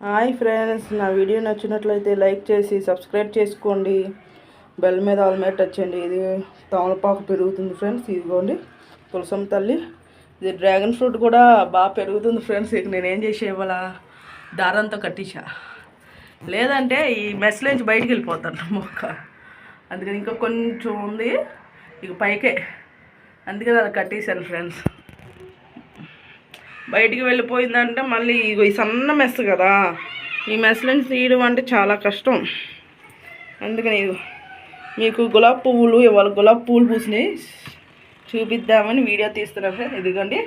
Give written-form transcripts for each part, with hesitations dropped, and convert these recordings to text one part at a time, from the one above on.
Hi friends, నా video నచ్చినట్లయితే like చేసి సబ్స్క్రైబ్ చేసుకోండి. బెల్ మీద ఆల్ మీద టచ్ చేయండి. ఇది తమలపాకు పెరుగుతుంది ఫ్రెండ్స్. ఇదిగోండి తులసం తల్లి. ఇది డ్రాగన్ ఫ్రూట్ కూడా బాగా పెరుగుతుంది ఫ్రెండ్స్. ఇక నేనేం చేసే ఇవాళ దారంతో కట్టించా, లేదంటే ఈ మెస్లోంచి బయటికి వెళ్ళిపోతాను మొక్క. అందుకని ఇంకా కొంచెం ఉంది, ఇక పైకే, అందుకని అది కట్టేశాను ఫ్రెండ్స్. బయటికి వెళ్ళిపోయిందంటే మళ్ళీ ఈ సన్న మెస్ కదా, ఈ మెస్ నుంచి తీయడం అంటే చాలా కష్టం. అందుకని మీకు గులాబీ పువ్వులు, ఇవాళ గులాబీ పువ్వులు పూసినాయి చూపిద్దామని వీడియో తీస్తున్నాను సార్. ఇదిగోండి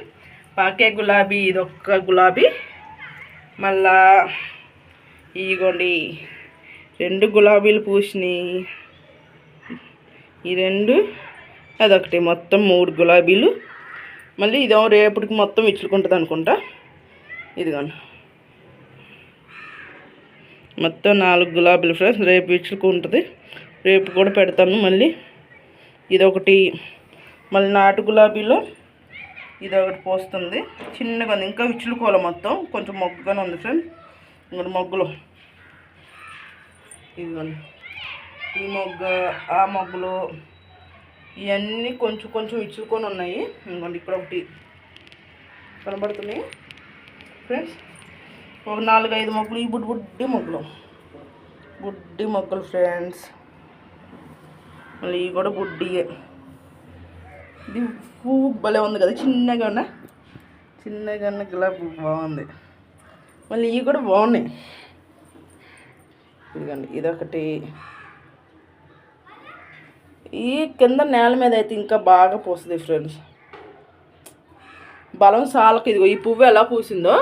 పాకే గులాబీ, ఇదొక్క గులాబీ. మళ్ళా ఇదిగోండి 2 గులాబీలు పూసినాయి, ఈ 2 అదొకటి, మొత్తం 3 గులాబీలు. మళ్ళీ ఇదేమో రేపటికి మొత్తం ఇచ్చుకుంటుంది అనుకుంటా. ఇదిగోండి మొత్తం 4 గులాబీలు ఫ్రెండ్స్. రేపు ఇచ్చుకుంటుంది, రేపు కూడా పెడతాను. మళ్ళీ ఇదొకటి, మళ్ళీ నాటు గులాబీలో ఇదొకటి పోస్తుంది. చిన్నగా ఉంది, ఇంకా విచ్చుకోవాలి. మొత్తం కొంచెం మొగ్గుగానే ఉంది ఫ్రెండ్స్. ఇంకోటి మొగ్గులు, ఇదిగోండి ఈ మొగ్గ, ఆ మొగ్గులు, ఇవన్నీ కొంచెం కొంచెం ఇచ్చుకొని ఉన్నాయి. ఇంకోండి ఇక్కడ ఒకటి కనబడుతున్నాయి ఫ్రెండ్స్. ఒక 4-5 మొగ్గలు, ఈ బుడ్డి మొగ్గలు ఫ్రెండ్స్. మళ్ళీ ఇవి కూడా బుడ్డియే. ఇది పువ్వు భలే ఉంది కదా, చిన్నగా ఉన్న గులాబీ పువ్వు బాగుంది. మళ్ళీ ఇవి కూడా బాగున్నాయి. ఇదిగోండి ఇదొకటి. ఈ కింద నేల మీద అయితే ఇంకా బాగా పూస్తుంది ఫ్రెండ్స్. బలం సాలకి. ఇదిగో ఈ పువ్వు ఎలా పూసిందో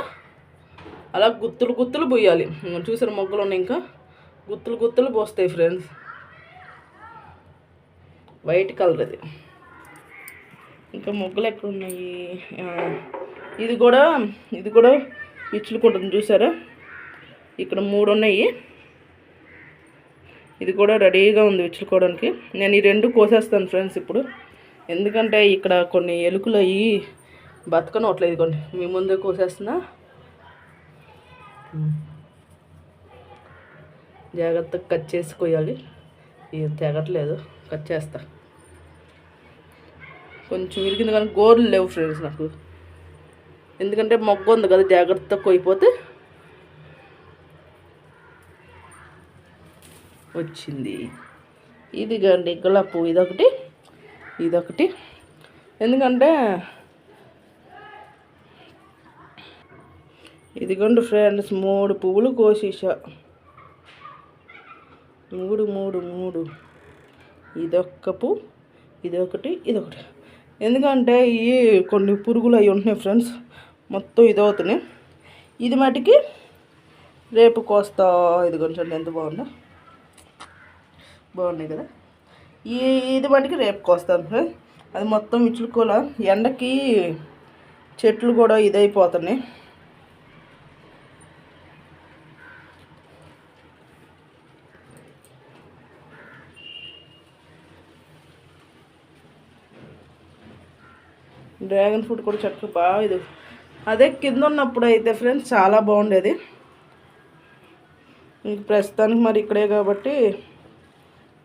అలా గుత్తులు పూయాలి. చూసారు మొగ్గలు ఉన్నాయి, ఇంకా గుత్తులు పోస్తాయి ఫ్రెండ్స్. వైట్ కలర్ అది. ఇంకా మొగ్గలు ఎక్కడ ఉన్నాయి? ఇది కూడా ఇచ్చుకుంటుంది చూసారా. ఇక్కడ 3 ఉన్నాయి. ఇది కూడా రెడీగా ఉంది విచ్చుకోవడానికి. నేను ఈ 2 కోసేస్తాను ఫ్రెండ్స్ ఇప్పుడు, ఎందుకంటే ఇక్కడ కొన్ని ఎలుకలు అయ్యి బతకనట్లేదు. ఇదిగోండి మీ ముందే కోసేస్తున్నా, జాగ్రత్తగా కట్ చేసి కొయ్యాలి. ఇది తెగట్లేదు, కట్ చేస్తా. కొంచెం ఇరిగింది కానీ గోర్లు లేవు ఫ్రెండ్స్ నాకు, ఎందుకంటే మొగ్గ ఉంది కదా, జాగ్రత్తగా కొయ్యిపోతే వచ్చింది. ఇదిగోండి గులాబీ పువ్వు, ఇదొకటి. ఎందుకంటే ఇదిగోండి ఫ్రెండ్స్ 3 పువ్వులు కోసేసా. 3. ఇదొక్క పువ్వు, ఇదొకటి. ఎందుకంటే ఇవి కొన్ని పురుగులు అవి ఉంటున్నాయి ఫ్రెండ్స్, మొత్తం ఇదవుతున్నాయి. ఇది మటుకి రేపు కోస్తా. ఇది కొంచెం ఎంత బాగున్నాయి కదా. ఇది మటుకి రేపు కోస్తాను ఫ్రెండ్స్. అది మొత్తం ఇచ్చుకోలే, ఎండకి చెట్లు కూడా ఇదైపోతున్నాయి. డ్రాగన్ ఫ్రూట్ కూడా చెట్టు బాగా ఇది. అదే కింద ఉన్నప్పుడు అయితే ఫ్రెండ్స్ చాలా బాగుండేది. ఇంక ప్రస్తుతానికి మరి ఇక్కడే కాబట్టి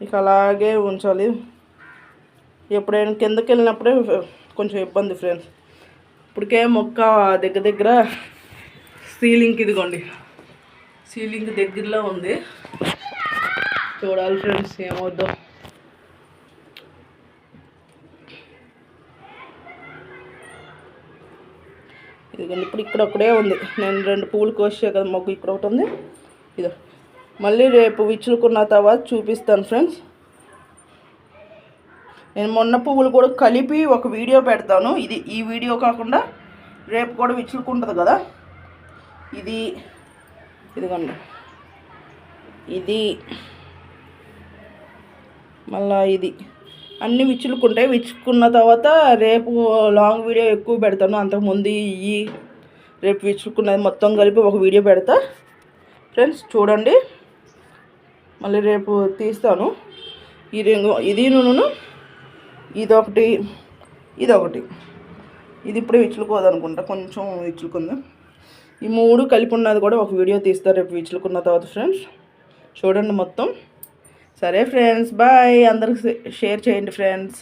ఇక అలాగే ఉంచాలి. ఎప్పుడైనా కిందకి వెళ్ళినప్పుడే కొంచెం ఇబ్బంది ఫ్రెండ్స్. ఇప్పటికే మొక్క దగ్గర సీలింగ్, ఇదిగోండి సీలింగ్ దగ్గరలో ఉంది. చూడాలి ఫ్రెండ్స్ ఏమవుద్దో. ఇదిగోండి ఇప్పుడు ఇక్కడ ఒకటే ఉంది. నేను 2 పువ్వులు కోసే కదా, మొగ్గు ఇక్కడ ఒకటి ఉంది. ఇదో మళ్ళీ రేపు విచ్చుకున్న తర్వాత చూపిస్తాను ఫ్రెండ్స్. నేను మొన్న పువ్వులు కూడా కలిపి ఒక వీడియో పెడతాను. ఈ వీడియో కాకుండా రేపు కూడా విచ్చుకుంటుంది కదా. ఇదిగోండి ఇది, మళ్ళా ఇది అన్నీ విచ్చుకున్న తర్వాత రేపు లాంగ్ వీడియో ఎక్కువ పెడతాను. అంతకుముందు రేపు విచ్చుకున్నది మొత్తం కలిపి ఒక వీడియో పెడతా ఫ్రెండ్స్, చూడండి. మళ్ళీ రేపు తీస్తాను. ఇది నూనె, ఇదొకటి. ఇది ఇప్పుడే విచ్చుకోదనుకుంటా, కొంచెం విచ్చుకుంది. ఈ 3 కలిపి ఉన్నది కూడా ఒక వీడియో తీస్తారు రేపు విచ్చులుకున్న తర్వాత ఫ్రెండ్స్. చూడండి మొత్తం. సరే ఫ్రెండ్స్, బాయ్. అందరికి షేర్ చేయండి ఫ్రెండ్స్.